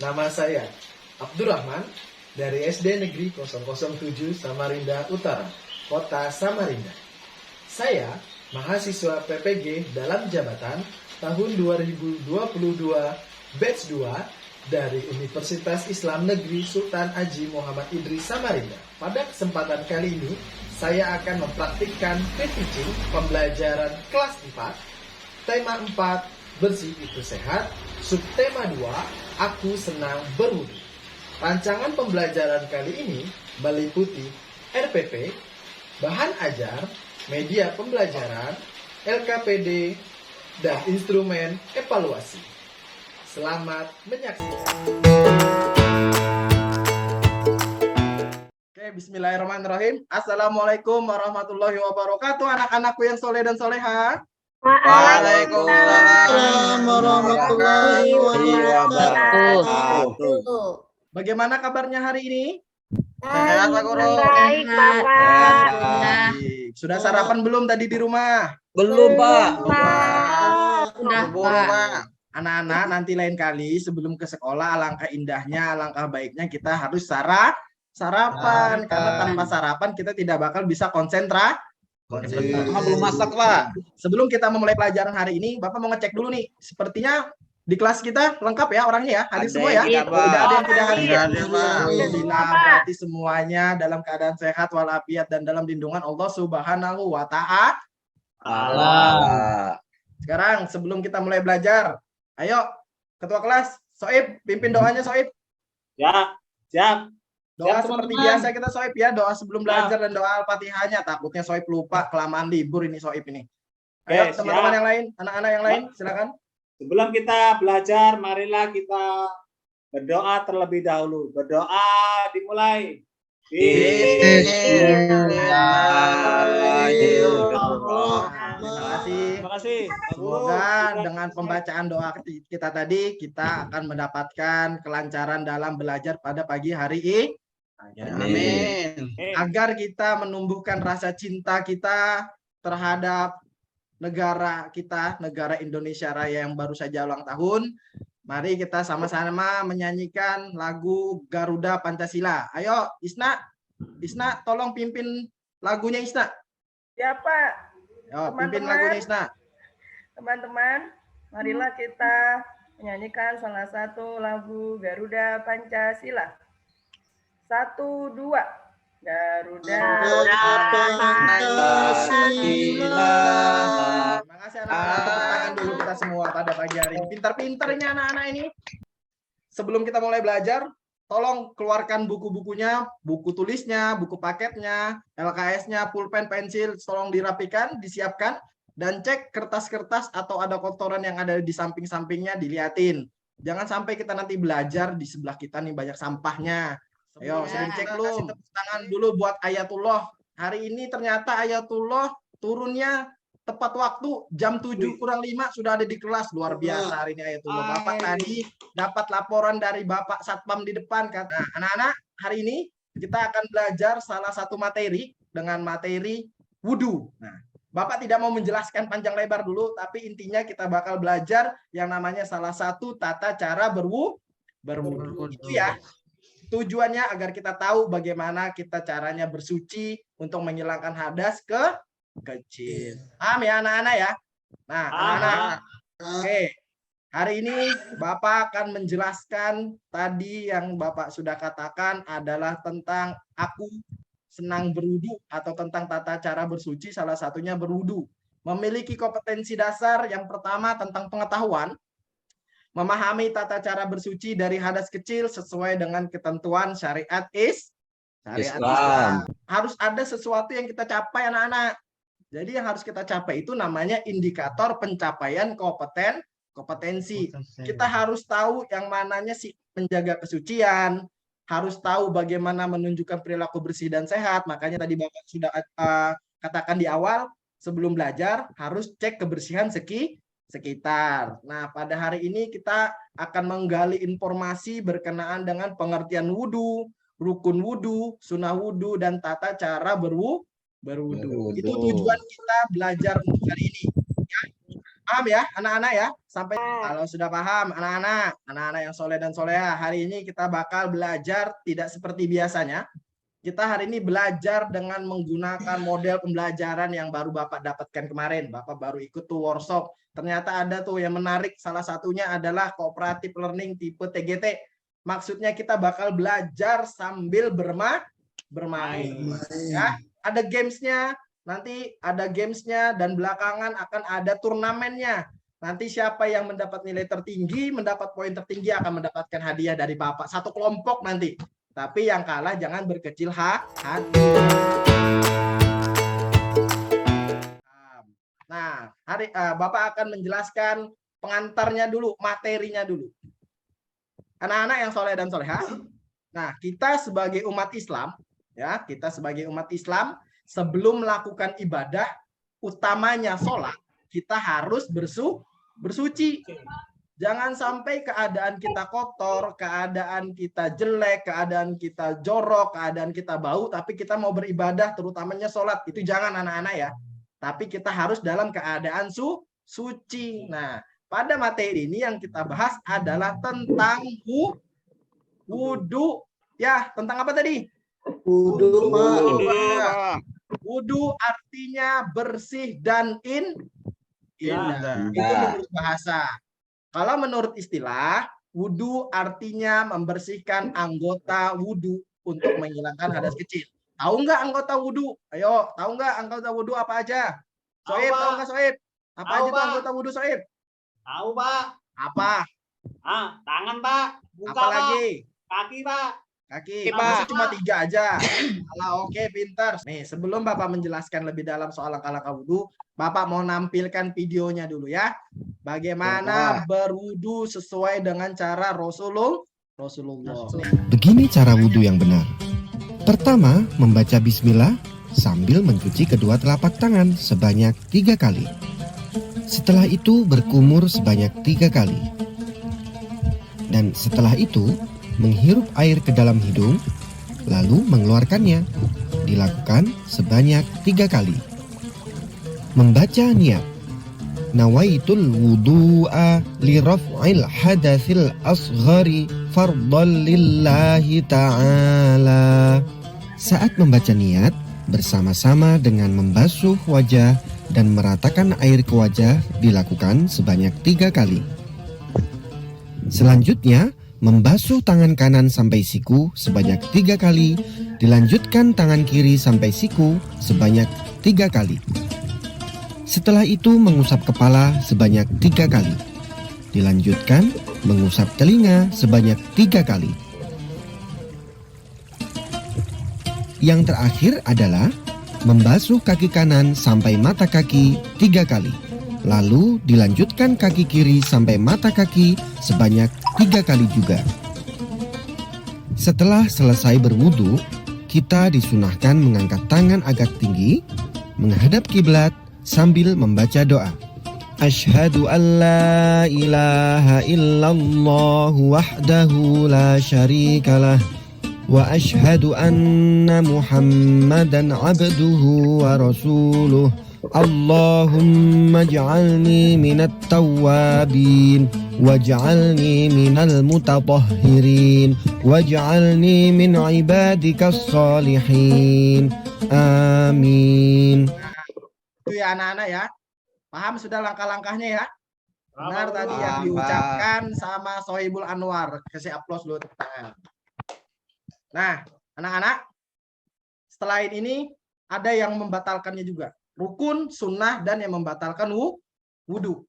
Nama saya Abdurrahman dari SD Negeri 007 Samarinda Utara, Kota Samarinda. Saya mahasiswa PPG dalam jabatan tahun 2022 batch 2 dari Universitas Islam Negeri Sultan Haji Muhammad Idris Samarinda. Pada kesempatan kali ini, saya akan mempraktikkan pre-teaching pembelajaran kelas 4, tema 4, bersih itu sehat, subtema 2, aku senang berwudu. Rancangan pembelajaran kali ini meliputi RPP, bahan ajar, media pembelajaran, LKPD, dan instrumen evaluasi. Selamat menyaksikan. Oke, bismillahirrahmanirrahim. Assalamualaikum warahmatullahi wabarakatuh, anak-anakku yang soleh dan soleha. Waalaikumsalam warahmatullahi wabarakatuh. Bagaimana kabarnya hari ini? Sehat, Pak Guru. Baik, Bapak. Baik. Sudah sarapan belum tadi di rumah? Belum, Pak. Sudah, Pak. Anak-anak, nanti lain kali sebelum ke sekolah, alangkah indahnya, alangkah baiknya kita harus sarapan. Karena tanpa sarapan kita tidak bakal bisa konsentrasi. Belum masak, Pak. Sebelum kita memulai pelajaran hari ini, Bapak mau ngecek dulu nih. Sepertinya di kelas kita lengkap ya orangnya ya, hadir semua ya. Tidak ada yang tidak hadir. Alhamdulillah, berarti semuanya dalam keadaan sehat walafiat dan dalam lindungan Allah Subhanahu wa Ta'ala. Sekarang sebelum kita mulai belajar, ayo Ketua kelas Soib, pimpin doanya Soib. Ya, siap. Doa Ya, seperti teman-teman. biasa kita Soib ya, doa sebelum belajar dan doa Al-Fatihahnya. Takutnya Soib lupa, kelamaan libur ini Soib ini. Ayo Oke, teman-teman siap. yang lain, anak-anak yang lain, silakan. Sebelum kita belajar, marilah kita berdoa terlebih dahulu. Berdoa dimulai. Terima kasih. Terima kasih. Pak Guru. Semoga dengan pembacaan doa kita tadi, kita akan mendapatkan kelancaran dalam belajar pada pagi hari ini. Amin. Agar kita menumbuhkan rasa cinta kita terhadap negara kita, negara Indonesia Raya yang baru saja ulang tahun. Mari kita sama-sama menyanyikan lagu Garuda Pancasila. Ayo, Isna, tolong pimpin lagunya Isna. Ya Pak, Yo, pimpin Teman-teman. lagunya Isna. teman-teman, marilah kita menyanyikan salah satu lagu Garuda Pancasila. 1, 2, Garuda. Terima kasih anak-anak. Tepuk tangan dulu kita semua pada pagi hari ini. Pintar-pintarnya anak-anak ini. Sebelum kita mulai belajar, tolong keluarkan buku-bukunya, buku tulisnya, buku paketnya, LKS-nya, pulpen, pensil, tolong dirapikan, disiapkan, dan cek kertas-kertas atau ada kotoran yang ada di samping-sampingnya, diliatin. Jangan sampai kita nanti belajar di sebelah kita nih banyak sampahnya. Ayo, sering cek lu. Kasih tepuk tangan dulu buat Ayatullah. Hari ini ternyata Ayatullah turunnya tepat waktu jam 7:05 sudah ada di kelas. Luar biasa hari ini Ayatullah. Bapak tadi dapat laporan dari Bapak Satpam di depan. Nah, anak-anak, hari ini kita akan belajar salah satu materi dengan materi wudhu. Nah, Bapak tidak mau menjelaskan panjang lebar dulu, tapi intinya kita bakal belajar yang namanya salah satu tata cara berwudhu. Itu ya. Tujuannya agar kita tahu bagaimana kita caranya bersuci untuk menghilangkan hadas kecil. Paham ya anak-anak ya? Nah, anak-anak. Oke. Hari ini Bapak akan menjelaskan tadi yang Bapak sudah katakan adalah tentang aku senang berwudu atau tentang tata cara bersuci, salah satunya berwudu. Memiliki kompetensi dasar yang pertama tentang pengetahuan, memahami tata cara bersuci dari hadas kecil sesuai dengan ketentuan syariat Islam. Harus ada sesuatu yang kita capai anak-anak. Jadi yang harus kita capai itu namanya indikator pencapaian kompetensi. Kita harus tahu yang mananya sih menjaga kesucian, harus tahu bagaimana menunjukkan perilaku bersih dan sehat. Makanya tadi Bapak sudah katakan di awal, sebelum belajar harus cek kebersihan sekitar. Nah, pada hari ini kita akan menggali informasi berkenaan dengan pengertian wudhu, rukun wudhu, sunnah wudhu, dan tata cara berwudhu. Itu tujuan kita belajar hari ini. Ya. Paham ya, anak-anak ya? Sampai kalau sudah paham, anak-anak yang soleh dan soleha, hari ini kita bakal belajar tidak seperti biasanya. Kita hari ini belajar dengan menggunakan model pembelajaran yang baru Bapak dapatkan kemarin. Bapak baru ikut tuh workshop. Ternyata ada tuh yang menarik. Salah satunya adalah cooperative learning tipe TGT. Maksudnya kita bakal belajar sambil bermain. Ya, ada gamesnya. Nanti ada gamesnya dan belakangan akan ada turnamennya. Nanti siapa yang mendapat nilai tertinggi, mendapat poin tertinggi akan mendapatkan hadiah dari Bapak. Satu kelompok nanti. Tapi yang kalah jangan berkecil hati. Nah, Bapak akan menjelaskan pengantarnya dulu, materinya dulu. Anak-anak yang soleh dan soleha. Nah, kita sebagai umat Islam, ya, sebelum melakukan ibadah, utamanya sholat, kita harus bersuci. Jangan sampai keadaan kita kotor, keadaan kita jelek, keadaan kita jorok, keadaan kita bau, tapi kita mau beribadah, terutamanya sholat. Itu jangan anak-anak ya. Tapi kita harus dalam keadaan suci. Nah, pada materi ini yang kita bahas adalah tentang wudu. Ya, tentang apa tadi? Wudu, Wudu artinya bersih dan indah. Itu menurut bahasa. Kalau menurut istilah, wudu artinya membersihkan anggota wudu untuk menghilangkan hadas kecil. Tahu nggak anggota wudu? Ayo, tahu nggak anggota wudu apa aja? Soib, tahu nggak Soib? Apa aja tuh anggota wudu Soib? Tahu, Pak. Apa? Tangan, Pak. Muka, Apa lagi? Kaki, Pak. Kaki, masa cuma 3 aja. Alah, oke, pintar. Nih, sebelum Bapak menjelaskan lebih dalam soal langkah-langkah wudu, Bapak mau nampilkan videonya dulu ya. Bagaimana berwudu sesuai dengan cara Rasulullah. Begini cara wudu yang benar. Pertama, membaca bismillah sambil mencuci kedua telapak tangan sebanyak 3 kali. Setelah itu berkumur sebanyak 3 kali. Dan setelah itu menghirup air ke dalam hidung, lalu mengeluarkannya. Dilakukan sebanyak 3 kali. Membaca niat. Nawaitul wudu'a li raf'il hadatsil asghari fardhan lillahi ta'ala. Saat membaca niat, bersama-sama dengan membasuh wajah dan meratakan air ke wajah dilakukan sebanyak 3 kali. Selanjutnya, membasuh tangan kanan sampai siku sebanyak 3 kali, dilanjutkan tangan kiri sampai siku sebanyak 3 kali. Setelah itu mengusap kepala sebanyak 3 kali, dilanjutkan mengusap telinga sebanyak 3 kali. Yang terakhir adalah membasuh kaki kanan sampai mata kaki 3 kali, lalu dilanjutkan kaki kiri sampai mata kaki sebanyak 3 kali juga. Setelah selesai berwudu, kita disunahkan mengangkat tangan agak tinggi, menghadap kiblat sambil membaca doa. Asyhadu an la ilaha illallah wahdahu la syarikalah wa asyhadu anna Muhammadan abduhu wa rasuluh. Allahumma ij'alni minat tawwabin waj'alni minal mutatahhirin waj'alni min ibadikas salihin. Amin. Itu ya anak-anak ya. Paham sudah langkah-langkahnya ya? Benar Paham, tadi Pak. yang diucapkan sama Sohibul Anwar. Kasih aplaus dulu. Nah, anak-anak, setelah ini ada yang membatalkannya juga. Rukun, sunnah, dan yang membatalkan wudu.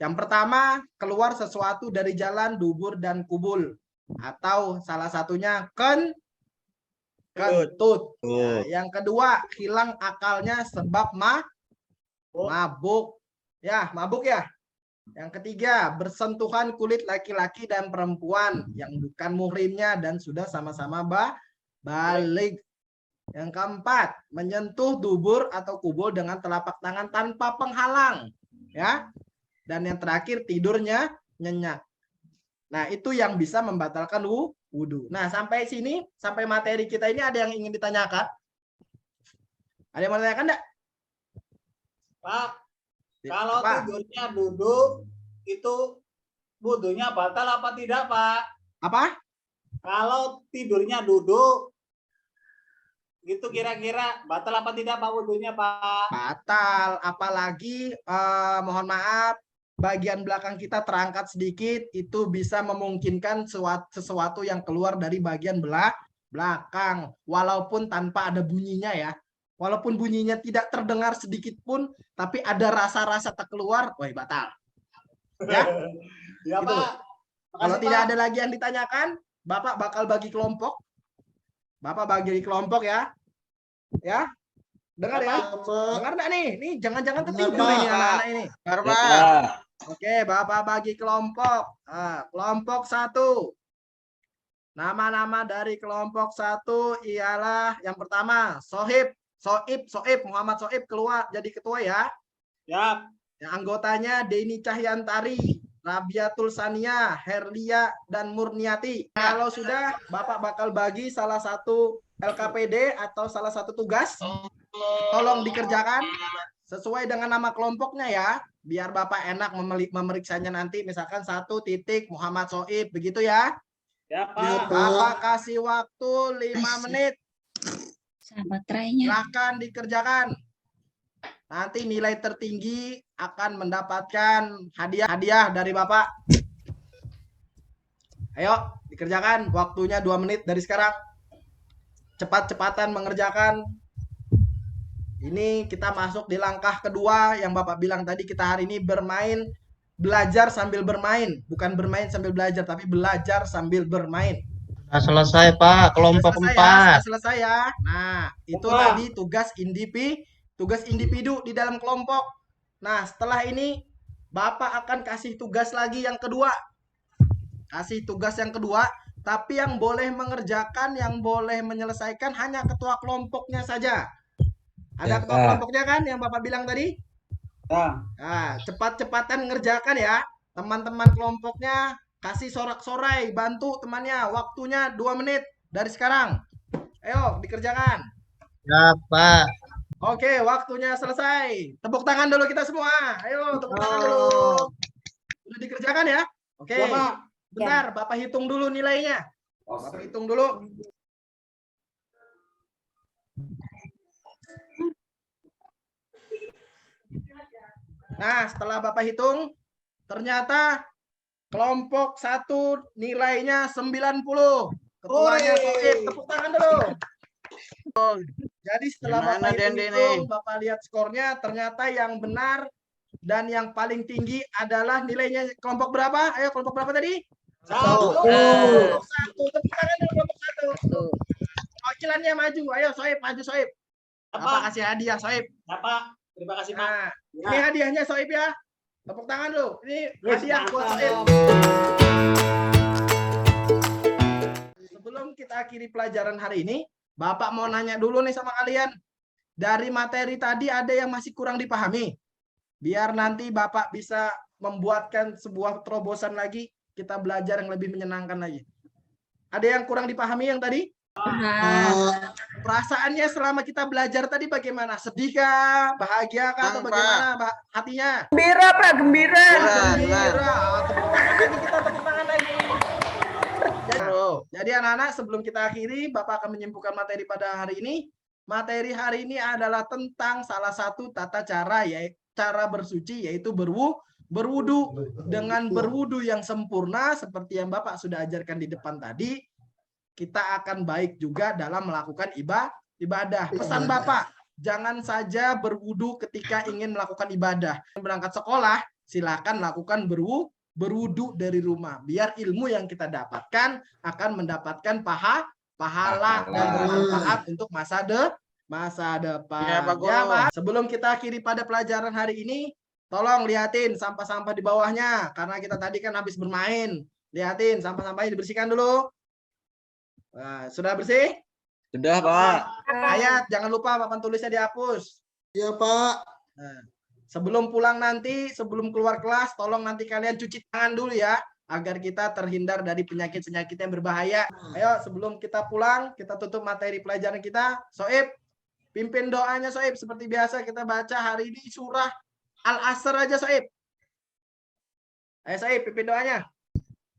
Yang pertama, keluar sesuatu dari jalan dubur dan kubul. Atau salah satunya kentut. Nah, yang kedua, hilang akalnya sebab mabuk. Ya, mabuk ya. Yang ketiga, bersentuhan kulit laki-laki dan perempuan yang bukan muhrimnya dan sudah sama-sama balik. Yang keempat, menyentuh dubur atau kubul dengan telapak tangan tanpa penghalang. Ya. Dan yang terakhir, tidurnya nyenyak. Nah, itu yang bisa membatalkan wudu. Nah, sampai sini, sampai materi kita ini ada yang ingin ditanyakan? Ada yang mau ditanyakan enggak? Pak, Kalau Apa? tidurnya duduk, itu wudunya batal apa tidak, Pak? Apa? Kalau tidurnya duduk, gitu kira-kira batal apa tidak Pak wudunya, Pak? Batal. Apalagi mohon maaf, bagian belakang kita terangkat sedikit, itu bisa memungkinkan sesuatu yang keluar dari bagian belakang, walaupun tanpa ada bunyinya ya. Walaupun bunyinya tidak terdengar sedikit pun, tapi ada rasa-rasa tak keluar, wah batal. Ya, Ya, Gitu. Pak. kalau Makasih, tidak Pak. ada lagi yang ditanyakan, Bapak bakal bagi kelompok. Bapak bagi kelompok ya. Ya, dengar ya. Dengar enggak nih? Nih jangan-jangan tertidur Pak. ini anak-anak ini. Benar, Ya, Pak. Pak. Oke, Bapak bagi kelompok. Kelompok 1. Nama-nama dari kelompok 1 ialah yang pertama, Soib, Muhammad Soib keluar jadi ketua ya. Ya, Yang anggotanya Deni Cahyantari, Rabiatul Sania, Herlia, dan Murniati. Kalau sudah, Bapak bakal bagi salah satu LKPD atau salah satu tugas. Tolong dikerjakan sesuai dengan nama kelompoknya ya. Biar Bapak enak memeriksanya nanti. Misalkan 1 titik Muhammad Soib, begitu ya. ya, Pak. Bapak kasih waktu 5 menit. Baterainya. Silahkan dikerjakan. Nanti nilai tertinggi akan mendapatkan hadiah dari Bapak. Ayo, dikerjakan. Waktunya 2 menit dari sekarang. Cepat-cepatan mengerjakan. Ini kita masuk di langkah kedua yang Bapak bilang tadi, kita hari ini bermain, belajar sambil bermain. Bukan bermain sambil belajar, tapi belajar sambil bermain. Sudah selesai Pak, kelompok Sudah selesai ya, 4. sudah selesai ya. Nah, itu Bapak. tadi tugas individu di dalam kelompok. Nah, setelah ini Bapak akan kasih tugas lagi yang kedua. Kasih tugas yang kedua, tapi yang boleh mengerjakan, yang boleh menyelesaikan hanya ketua kelompoknya saja. Ada Ya, ketua Pak. kelompoknya kan yang Bapak bilang tadi? Ya. Nah, cepat-cepatan ngerjakan ya. Teman-teman kelompoknya kasih sorak-sorai, bantu temannya. Waktunya 2 menit dari sekarang. Ayo, dikerjakan. Ya Pak. Oke, waktunya selesai. Tepuk tangan dulu kita semua. Ayo, tepuk tangan dulu. Udah dikerjakan ya? Oke. Ya, Pak. Bentar, Bapak hitung dulu nilainya. Bapak hitung dulu. Nah, setelah Bapak hitung, ternyata kelompok 1 nilainya 90. Ketuanya Soib, tepuk tangan dulu. Jadi setelah Gimana, Bapak Dendi hitung, nih? Bapak lihat skornya, ternyata yang benar dan yang paling tinggi adalah nilainya kelompok berapa? Ayo, kelompok berapa tadi? 1. Kelompok 1. Tepuk tangan dulu kelompok 1. Wakilannya maju. Ayo, Soib, maju Soib. Ya, Bapak Pak. kasih hadiah Soib. Ya, Pak. Terima kasih, Pak. Nah, Ya. ini hadiahnya Soib ya. Tepuk tangan dulu. Ini Yes, hadiah buat mantap. Soib. Sebelum kita akhiri pelajaran hari ini, Bapak mau nanya dulu nih sama kalian. Dari materi tadi ada yang masih kurang dipahami? Biar nanti Bapak bisa membuatkan sebuah terobosan lagi, kita belajar yang lebih menyenangkan lagi. Ada yang kurang dipahami yang tadi? Perasaannya selama kita belajar tadi bagaimana? Sedih kah? Bahagia kah? Atau Senang, bagaimana hatinya? Gembira Pak, gembira. Gembira. Tepuk tangan lagi kita, tepuk tangan lagi. Jadi anak-anak, sebelum kita akhiri, Bapak akan menyimpulkan materi pada hari ini. Materi hari ini adalah tentang salah satu tata cara, yaitu cara bersuci, yaitu berwudu. Dengan berwudu yang sempurna, seperti yang Bapak sudah ajarkan di depan tadi, kita akan baik juga dalam melakukan ibadah. Pesan Bapak, jangan saja berwudu ketika ingin melakukan ibadah. Berangkat sekolah, silakan lakukan berwudu dari rumah. Biar ilmu yang kita dapatkan akan mendapatkan pahala dan bermanfaat untuk masa depan. Ya, Pak Guru. Ya, Pak. Sebelum kita akhiri pada pelajaran hari ini, tolong liatin sampah-sampah di bawahnya. Karena kita tadi kan habis bermain. Liatin sampah-sampahnya dibersihkan dulu. Nah, sudah bersih? Sudah, Pak. Ayat, jangan lupa papan tulisnya dihapus. Iya, Pak. Nah, sebelum pulang nanti, sebelum keluar kelas, tolong nanti kalian cuci tangan dulu ya, agar kita terhindar dari penyakit-penyakit yang berbahaya. Ayo, sebelum kita pulang, kita tutup materi pelajaran kita. Soib, pimpin doanya Soib. Seperti biasa kita baca hari ini surah Al-Asr aja Saib. Ayo Saib, pimpin doanya.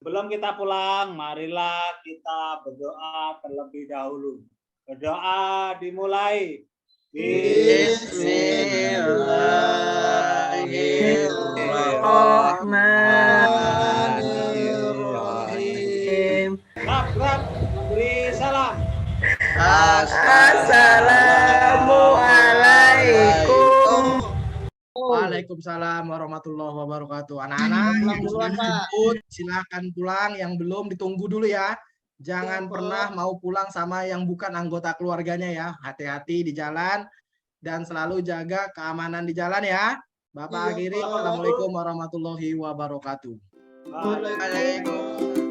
Sebelum kita pulang, marilah kita berdoa terlebih dahulu. Berdoa dimulai. Bismillahirrahmanirrahim. Rab, memberi salam. Assalamualaikum. Waalaikumsalam warahmatullahi wabarakatuh. Anak-anak yang sudah dijemput, silakan pulang. Yang belum ditunggu dulu ya. Jangan pernah mau pulang sama yang bukan anggota keluarganya ya. Hati-hati di jalan dan selalu jaga keamanan di jalan ya. Bapak akhiri, Assalamualaikum warahmatullahi wabarakatuh. Waalaikumsalam.